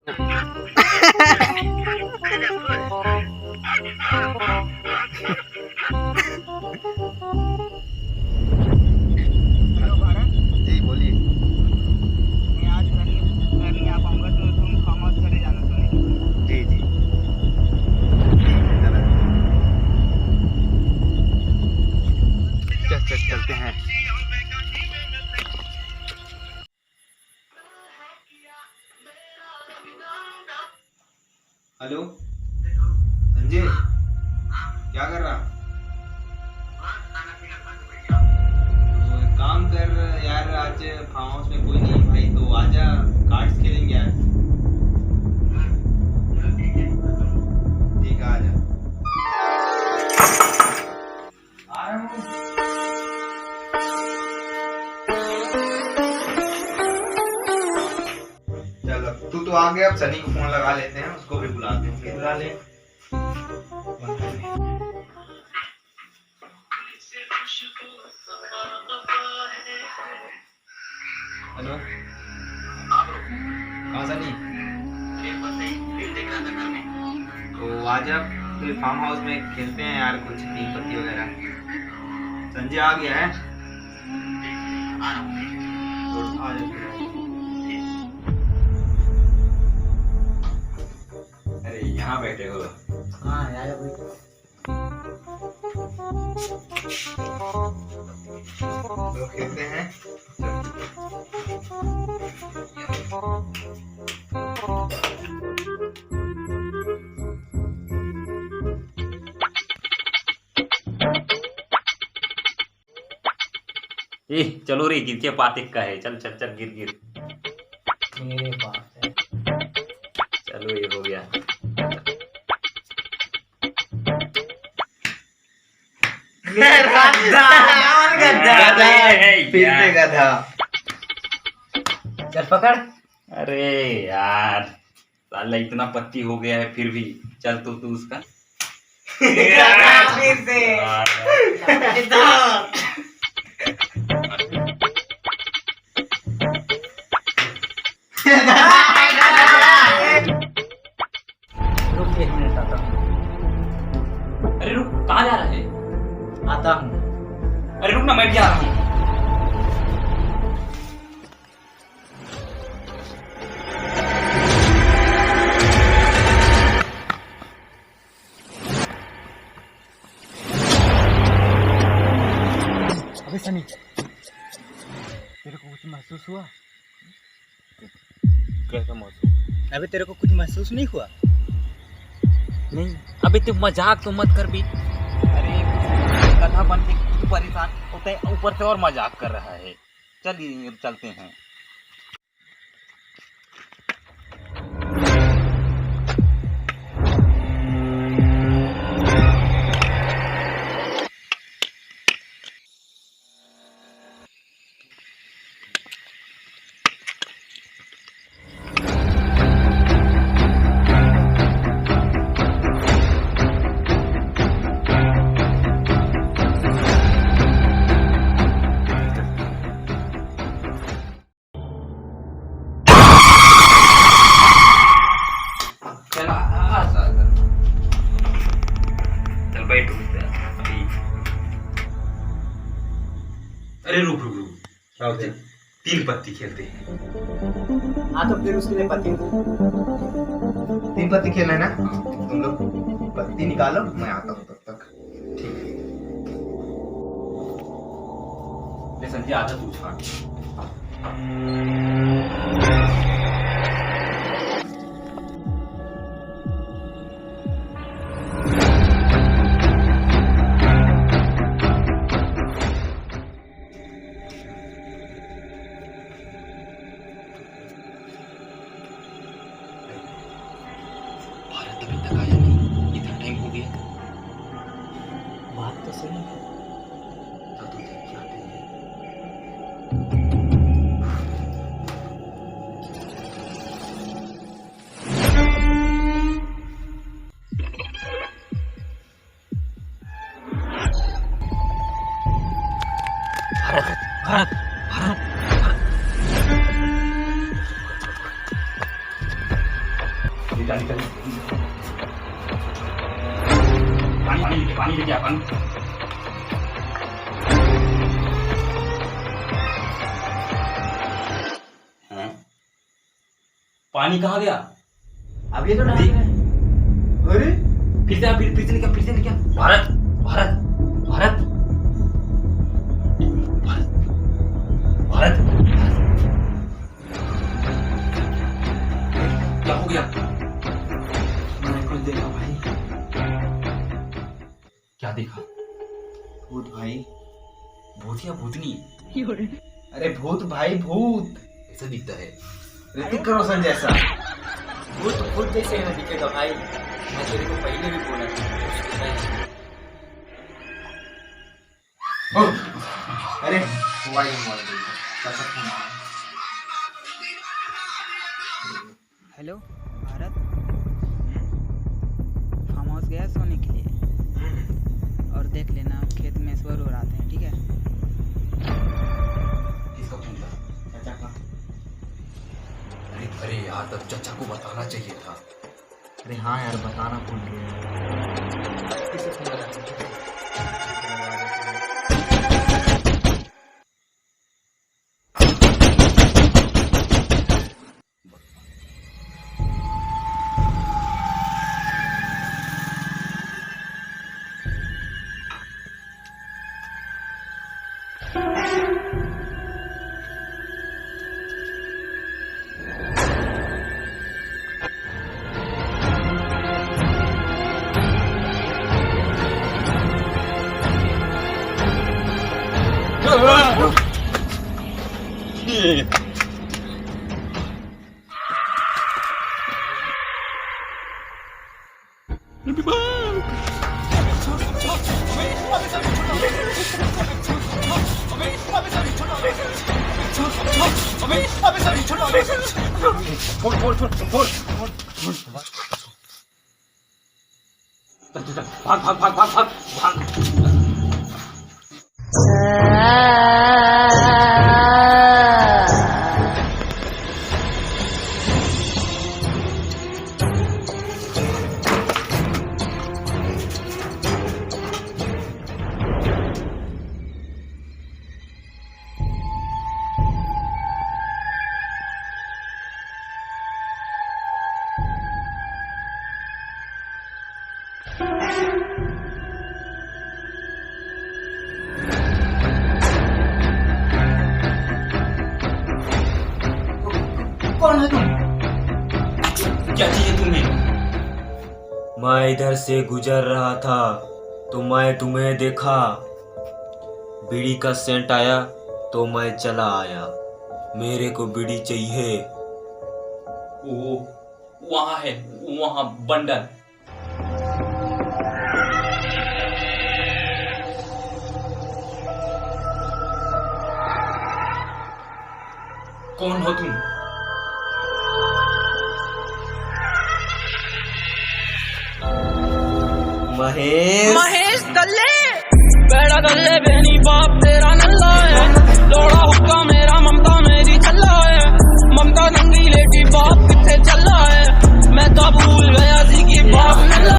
Hello Bharat. जी बोलिए। मैं आज घर नहीं आ पाऊंगा तो तुम फार्म हाउस चले जाना सोने के लिए। जी जी ठीक है, चला चलते हैं। हेलो संजय, क्या कर रहा? तो एक काम कर यार, आज फार्म हाउस में कोई नहीं है भाई, तो आजा, कार्ड्स खेलेंगे यार। ठीक है, आजा। आ रहा हूँ। चलो तू तो आ गया, अब सनी को फोन लगा लेते हैं, उसको भी बुलाते हैं, बुला ले। हेलो, कहाँ सनी? तो आजा फिर फार्म हाउस में खेलते हैं यार, कुछ तीन पत्ती वगैरह। संजय आ गया है? तो आ जा। अरे यहाँ बैठे हो? हाँ यार भाई। तो खेलते हैं। ए चलो रे, गिर के पातिक का है, चल चल चल, गिर गिर। मेरे पास है। चलो ये हो गया। फिर से गधा। चल पकड़। अरे यार, साला इतना पत्ती हो गया है फिर भी। चल तो तू उसका। फिर से। रुक 1 मिनट आता हूँ। अरे रुक, कहाँ जा रहा है? आता हूँ। अरे रुक ना, मैं भी आ रहा हूँ। अबे सनी, तेरे को कुछ महसूस हुआ? कैसा मौसम? अबे तेरे को कुछ महसूस नहीं हुआ? नहीं, अबे तू मजाक तो मत कर भी। अरे गधा बन के तू परेशान होता है, ऊपर से और मजाक कर रहा है। चलिए चलते हैं। चल चल बैठ अभी। अरे रुक रुक रुक, क्या होता है? 3 पत्ती खेलते हैं। हाँ तो फिर उसके लिए पति 3 पत्ती खेलना है ना? तुम लोग पत्ती निकालो, मैं आता हूँ तब तक। ठीक है। ले संजय, आधा तू छाट। भारत अभी तक आया नहीं, इतना टाइम हो गया। बात तो सही है। तो तू देख क्या आते हैं। भारत भारत भारत भारत। निकल निकल। पानी लेके आ पानी। हाँ? पानी कहाँ गया? अब ये तो डाल रहे हैं। अरे फिर से लेके आ। भारत भारत भारत भारत क्या हो गया? मैंने कुछ देखा भाई। क्या देखा? भूत भाई। भूत या भूतनी? अरे भूत भाई भूत। ऐसा दिखता है। ऋतिक रोशन जैसा। भूत भूत जैसे ना दिखेगा भाई। मैं तेरे को पहले भी बोला था। अरे मोबाइल कैसा फोन आ रहा है? हेलो भारत, फार्म हाउस गया सोने के लिए? और देख लेना खेत में स्वर उड़ाते हैं, ठीक है? किसका फोन था? चाचा का। अरे यार तब चाचा को बताना चाहिए था। अरे हाँ यार बताना भूल गया। किसे फोन लगा? भाग। कौन है तुम? क्या चाहिए तुम्हें? मैं इधर से गुजर रहा था तो मैं तुम्हें देखा। बीड़ी का सेंट आया तो मैं चला आया। मेरे को बीड़ी चाहिए। वो वहाँ है, वहाँ बंडल। कौन हो तुम? महेश महेश दल्ले बेड़ा दल्ले